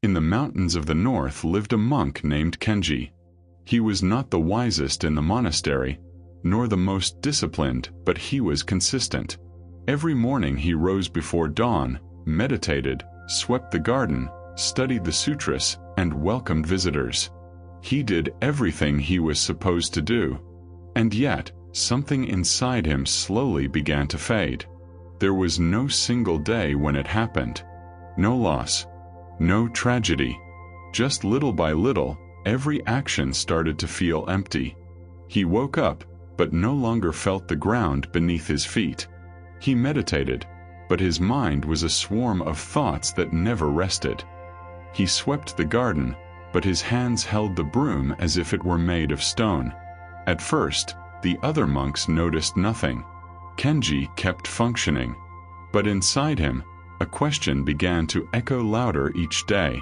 In the mountains of the north lived a monk named Kenji. He was not the wisest in the monastery, nor the most disciplined, but he was consistent. Every morning he rose before dawn, meditated, swept the garden, studied the sutras, and welcomed visitors. He did everything he was supposed to do. And yet, something inside him slowly began to fade. There was no single day when it happened. No loss. No tragedy. Just little by little, every action started to feel empty. He woke up, but no longer felt the ground beneath his feet. He meditated, but his mind was a swarm of thoughts that never rested. He swept the garden, but his hands held the broom as if it were made of stone. At first, the other monks noticed nothing. Kenji kept functioning. But inside him, a question began to echo louder each day.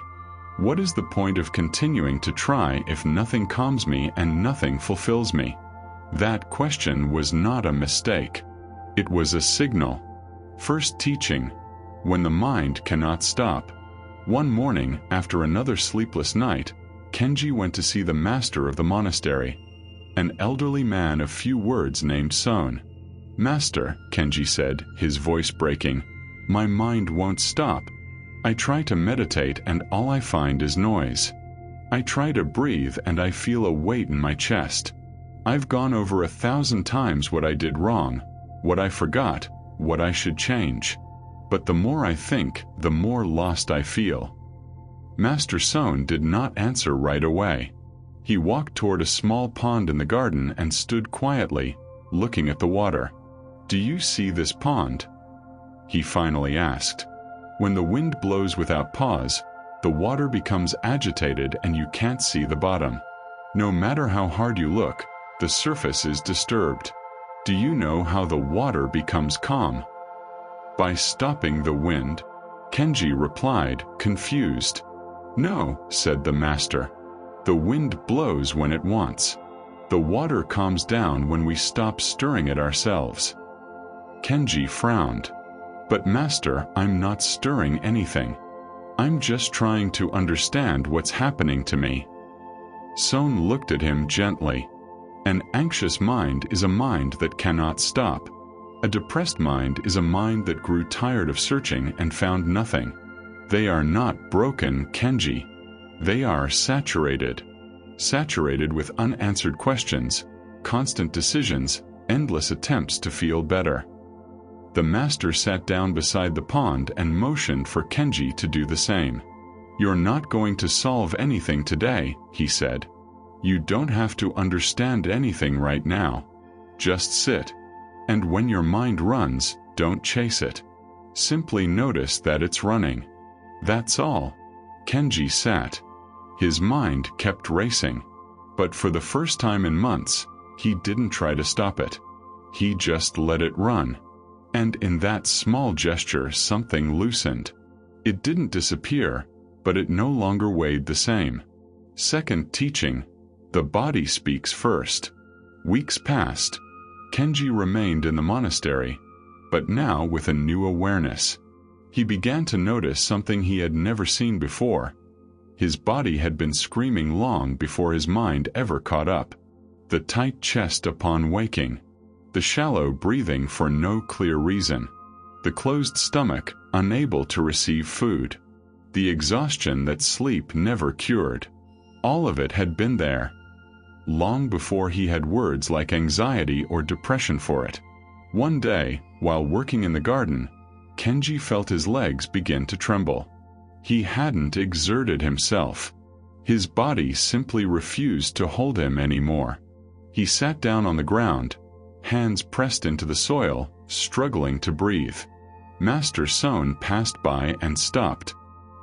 What is the point of continuing to try if nothing calms me and nothing fulfills me? That question was not a mistake. It was a signal. First teaching, when the mind cannot stop. One morning, after another sleepless night, Kenji went to see the master of the monastery, an elderly man of few words named Sōun. "Master," Kenji said, his voice breaking, "my mind won't stop. I try to meditate and all I find is noise. I try to breathe and I feel a weight in my chest. I've gone over 1,000 times what I did wrong, what I forgot, what I should change. But the more I think, the more lost I feel." Master Sōun did not answer right away. He walked toward a small pond in the garden and stood quietly, looking at the water. "Do you see this pond?" he finally asked. "When the wind blows without pause, the water becomes agitated and you can't see the bottom. No matter how hard you look, the surface is disturbed. Do you know how the water becomes calm?" "By stopping the wind," Kenji replied, confused. "No," said the master. "The wind blows when it wants. The water calms down when we stop stirring it ourselves." Kenji frowned. "But master, I'm not stirring anything. I'm just trying to understand what's happening to me." Sōun looked at him gently. "An anxious mind is a mind that cannot stop. A depressed mind is a mind that grew tired of searching and found nothing. They are not broken, Kenji. They are saturated. Saturated with unanswered questions, constant decisions, endless attempts to feel better." The master sat down beside the pond and motioned for Kenji to do the same. "You're not going to solve anything today," he said. "You don't have to understand anything right now. Just sit. And when your mind runs, don't chase it. Simply notice that it's running. That's all." Kenji sat. His mind kept racing. But for the first time in months, he didn't try to stop it. He just let it run. And in that small gesture something loosened. It didn't disappear, but it no longer weighed the same. Second teaching, the body speaks first. Weeks passed. Kenji remained in the monastery, but now with a new awareness. He began to notice something he had never seen before. His body had been screaming long before his mind ever caught up. The tight chest upon waking. The shallow breathing for no clear reason. The closed stomach, unable to receive food. The exhaustion that sleep never cured. All of it had been there, long before he had words like anxiety or depression for it. One day, while working in the garden, Kenji felt his legs begin to tremble. He hadn't exerted himself. His body simply refused to hold him anymore. He sat down on the ground, hands pressed into the soil, struggling to breathe. Master Sōun passed by and stopped.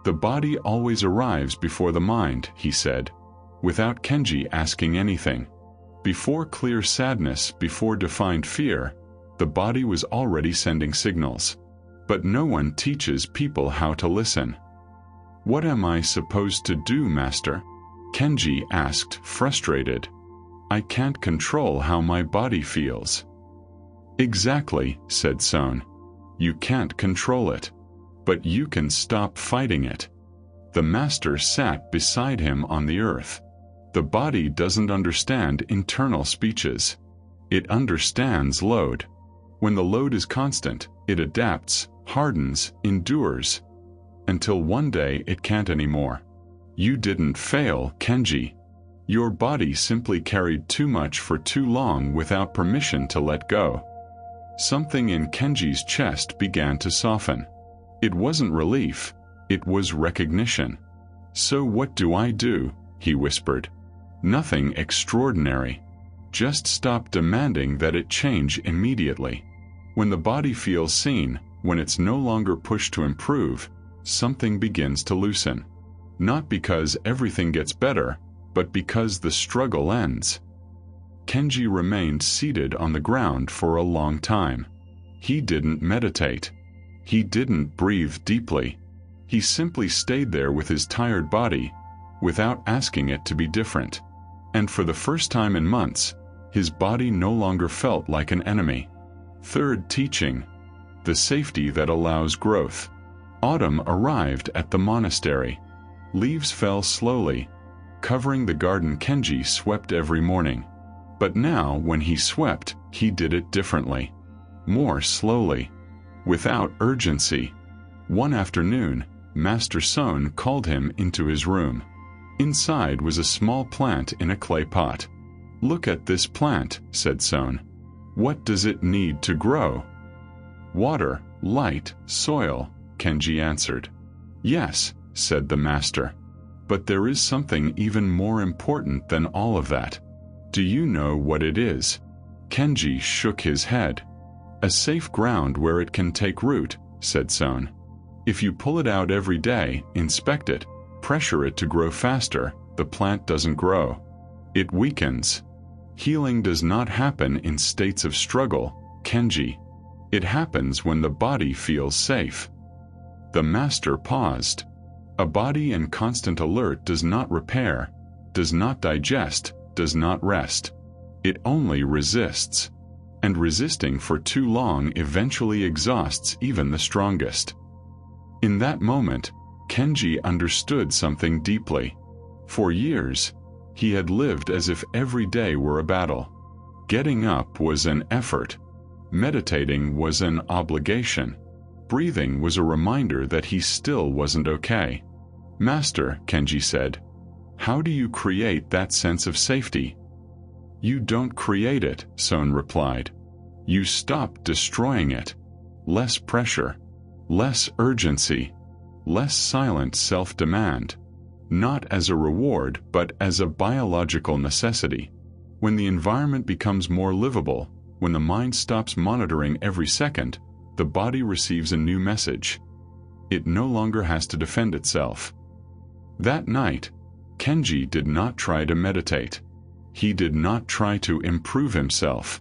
"The body always arrives before the mind," he said, without Kenji asking anything. Before clear sadness, before defined fear, the body was already sending signals. But no one teaches people how to listen. "What am I supposed to do, Master?" Kenji asked, frustrated. "I can't control how my body feels." "Exactly," said Sōun. "You can't control it. But you can stop fighting it. The master sat beside him on the earth. The body doesn't understand internal speeches. It understands load. When the load is constant, it adapts, hardens, endures, until one day it can't anymore. You didn't fail, Kenji. Your body simply carried too much for too long without permission to let go. Something in Kenji's chest began to soften. It wasn't relief, it was recognition. So what do I do? He whispered. Nothing extraordinary. Just stop demanding that it change immediately. When the body feels seen, when it's no longer pushed to improve, something begins to loosen. Not because everything gets better, but because the struggle ends. Kenji remained seated on the ground for a long time. He didn't meditate. He didn't breathe deeply. He simply stayed there with his tired body, without asking it to be different. And for the first time in months, his body no longer felt like an enemy. Third teaching: the safety that allows growth. Autumn arrived at the monastery. Leaves fell slowly, covering the garden Kenji swept every morning. But now, when he swept, he did it differently. More slowly. Without urgency. One afternoon, Master Sōun called him into his room. Inside was a small plant in a clay pot. "Look at this plant," said Sōun. "What does it need to grow?" "Water, light, soil," Kenji answered. "Yes," said the master. "But there is something even more important than all of that. Do you know what it is?" Kenji shook his head. "A safe ground where it can take root," said Sōun. "If you pull it out every day, inspect it, pressure it to grow faster, the plant doesn't grow. It weakens. Healing does not happen in states of struggle, Kenji. It happens when the body feels safe." The master paused. A body in constant alert does not repair, does not digest, does not rest. It only resists. And resisting for too long eventually exhausts even the strongest. In that moment, Kenji understood something deeply. For years, he had lived as if every day were a battle. Getting up was an effort. Meditating was an obligation. Breathing was a reminder that he still wasn't okay. "Master," Kenji said, "how do you create that sense of safety?" "You don't create it," Sōun replied. "You stop destroying it. Less pressure, less urgency, less silent self-demand. Not as a reward, but as a biological necessity. When the environment becomes more livable, when the mind stops monitoring every second, the body receives a new message. It no longer has to defend itself." That night, Kenji did not try to meditate. He did not try to improve himself.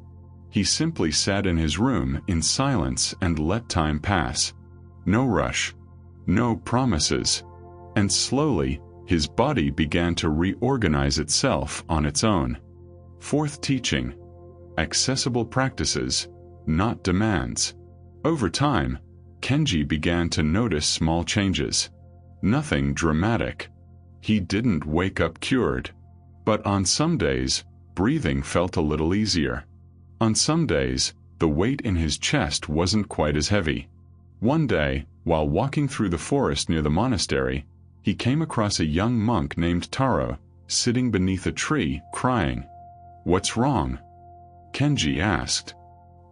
He simply sat in his room in silence and let time pass. No rush. No promises. And slowly, his body began to reorganize itself on its own. Fourth teaching: accessible practices, not demands. Over time, Kenji began to notice small changes. Nothing dramatic. He didn't wake up cured. But on some days, breathing felt a little easier. On some days, the weight in his chest wasn't quite as heavy. One day, while walking through the forest near the monastery, he came across a young monk named Taro, sitting beneath a tree, crying. "What's wrong?" Kenji asked.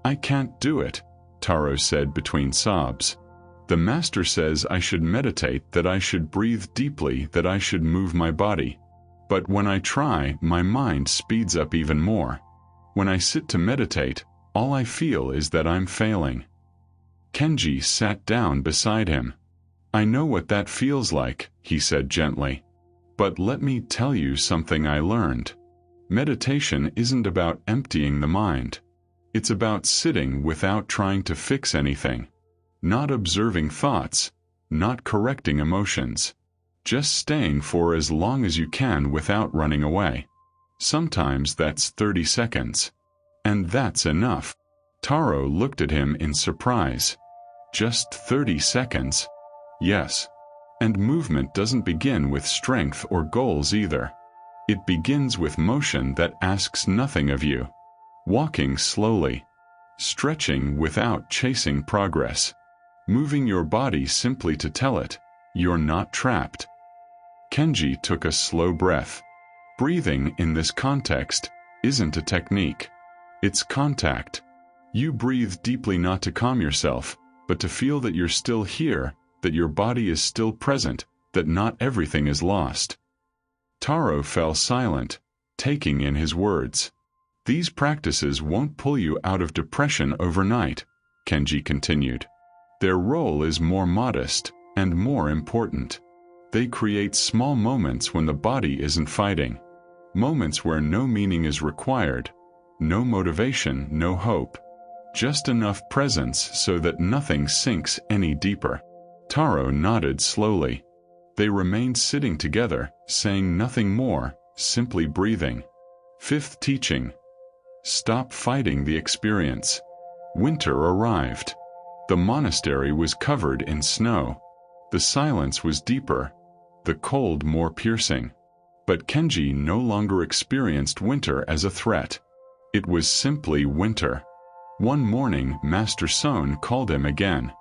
"I can't do it," Taro said between sobs. "The master says I should meditate, that I should breathe deeply, that I should move my body. But when I try, my mind speeds up even more. When I sit to meditate, all I feel is that I'm failing." Kenji sat down beside him. "I know what that feels like," he said gently. "But let me tell you something I learned. Meditation isn't about emptying the mind. It's about sitting without trying to fix anything. Not observing thoughts, not correcting emotions. Just staying for as long as you can without running away. Sometimes that's 30 seconds. And that's enough." Taro looked at him in surprise. "Just 30 seconds?" "Yes. And movement doesn't begin with strength or goals either. It begins with motion that asks nothing of you. Walking slowly. Stretching without chasing progress. Moving your body simply to tell it, you're not trapped. Kenji took a slow breath. Breathing in this context isn't a technique. It's contact. You breathe deeply not to calm yourself, but to feel that you're still here, that your body is still present, that not everything is lost. Taro fell silent, taking in his words. These practices won't pull you out of depression overnight, Kenji continued. Their role is more modest and more important. They create small moments when the body isn't fighting. Moments where no meaning is required, no motivation, no hope. Just enough presence so that nothing sinks any deeper. Taro nodded slowly. They remained sitting together, saying nothing more, simply breathing. Fifth teaching. Stop fighting the experience. Winter arrived. The monastery was covered in snow. The silence was deeper, the cold more piercing. But Kenji no longer experienced winter as a threat. It was simply winter. One morning, Master Sōun called him again.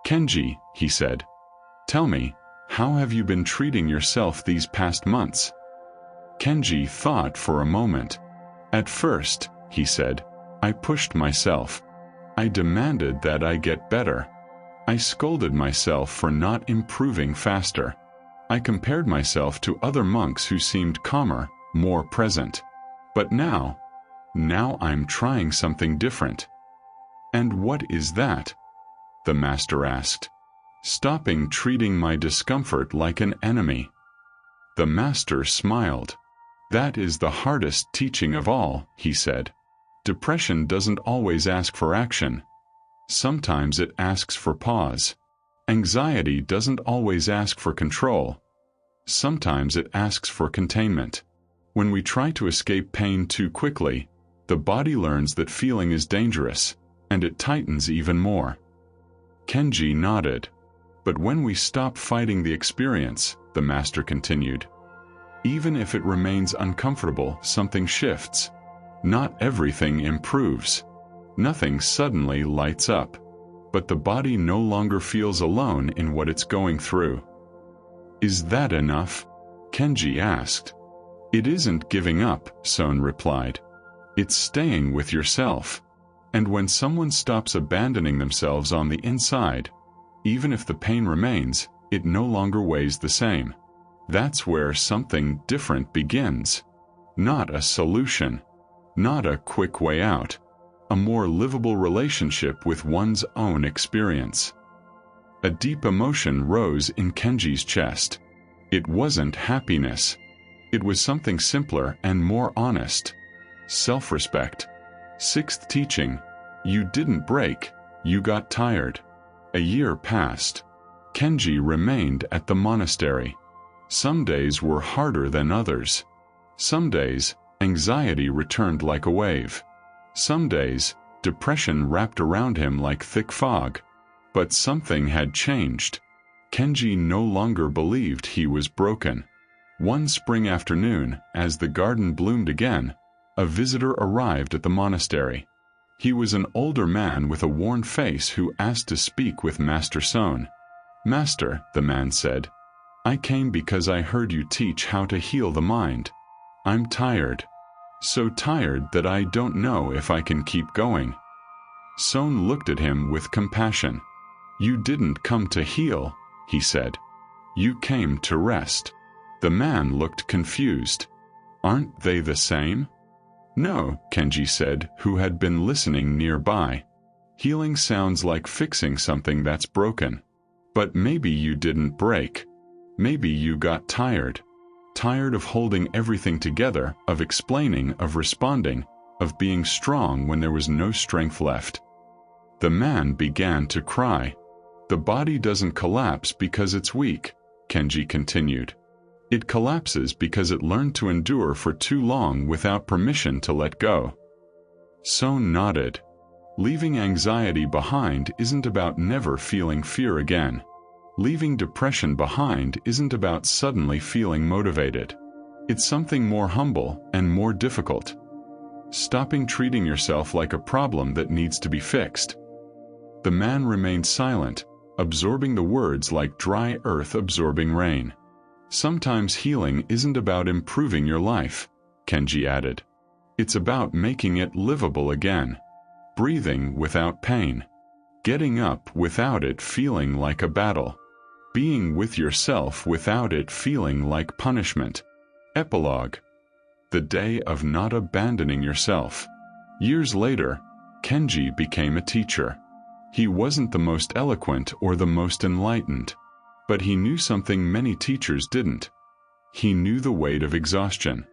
Kenji, he said, tell me, how have you been treating yourself these past months? Kenji thought for a moment. At first, he said, I pushed myself. I demanded that I get better. I scolded myself for not improving faster. I compared myself to other monks who seemed calmer, more present. But now I'm trying something different. And what is that? The master asked. Stopping treating my discomfort like an enemy. The master smiled. That is the hardest teaching of all, he said. Depression doesn't always ask for action. Sometimes it asks for pause. Anxiety doesn't always ask for control. Sometimes it asks for containment. When we try to escape pain too quickly, the body learns that feeling is dangerous, and it tightens even more. Kenji nodded. But when we stop fighting the experience, the master continued, even if it remains uncomfortable, something shifts. Not everything improves. Nothing suddenly lights up. But the body no longer feels alone in what it's going through. Is that enough? Kenji asked. It isn't giving up, Sōun replied. It's staying with yourself. And when someone stops abandoning themselves on the inside, even if the pain remains, it no longer weighs the same. That's where something different begins. Not a solution. Not a quick way out. A more livable relationship with one's own experience. A deep emotion rose in Kenji's chest. It wasn't happiness. It was something simpler and more honest. Self-respect. Sixth teaching. You didn't break. You got tired. A year passed. Kenji remained at the monastery. Some days were harder than others. Some days, anxiety returned like a wave. Some days, depression wrapped around him like thick fog. But something had changed. Kenji no longer believed he was broken. One spring afternoon, as the garden bloomed again, a visitor arrived at the monastery. He was an older man with a worn face who asked to speak with Master Sōun. Master, the man said, I came because I heard you teach how to heal the mind. I'm tired. So tired that I don't know if I can keep going. Sōun looked at him with compassion. You didn't come to heal, he said. You came to rest. The man looked confused. Aren't they the same? No, Kenji said, who had been listening nearby. Healing sounds like fixing something that's broken. But maybe you didn't break. Maybe you got tired. Tired of holding everything together, of explaining, of responding, of being strong when there was no strength left. The man began to cry. The body doesn't collapse because it's weak, Kenji continued. It collapses because it learned to endure for too long without permission to let go. Sōun nodded. Leaving anxiety behind isn't about never feeling fear again. Leaving depression behind isn't about suddenly feeling motivated. It's something more humble and more difficult. Stopping treating yourself like a problem that needs to be fixed. The man remained silent, absorbing the words like dry earth absorbing rain. Sometimes healing isn't about improving your life, Kenji added. It's about making it livable again. Breathing without pain. Getting up without it feeling like a battle. Being with yourself without it feeling like punishment. Epilogue. The day of not abandoning yourself. Years later, Kenji became a teacher. He wasn't the most eloquent or the most enlightened, but he knew something many teachers didn't. He knew the weight of exhaustion.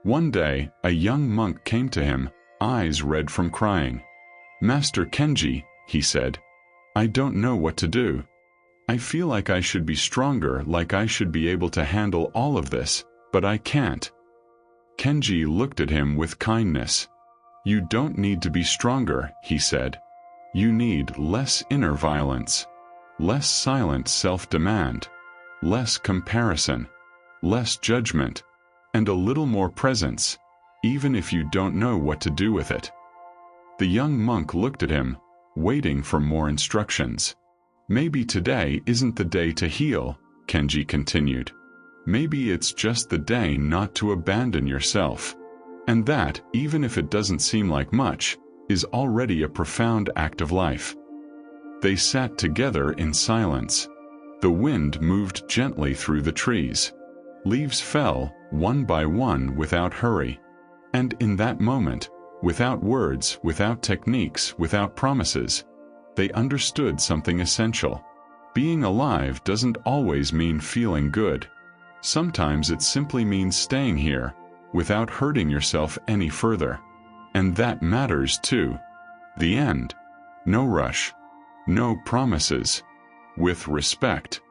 One day, a young monk came to him, eyes red from crying. "Master Kenji," he said, "I don't know what to do. I feel like I should be stronger, like I should be able to handle all of this, but I can't." Kenji looked at him with kindness. "You don't need to be stronger," he said. "You need less inner violence, less silent self-demand, less comparison, less judgment, and a little more presence, even if you don't know what to do with it." The young monk looked at him, waiting for more instructions. "Maybe today isn't the day to heal," Kenji continued. "Maybe it's just the day not to abandon yourself. And that, even if it doesn't seem like much, is already a profound act of life." They sat together in silence. The wind moved gently through the trees. Leaves fell, one by one, without hurry. And in that moment, without words, without techniques, without promises, they understood something essential. Being alive doesn't always mean feeling good. Sometimes it simply means staying here, without hurting yourself any further. And that matters too. The end. No rush. No promises. With respect.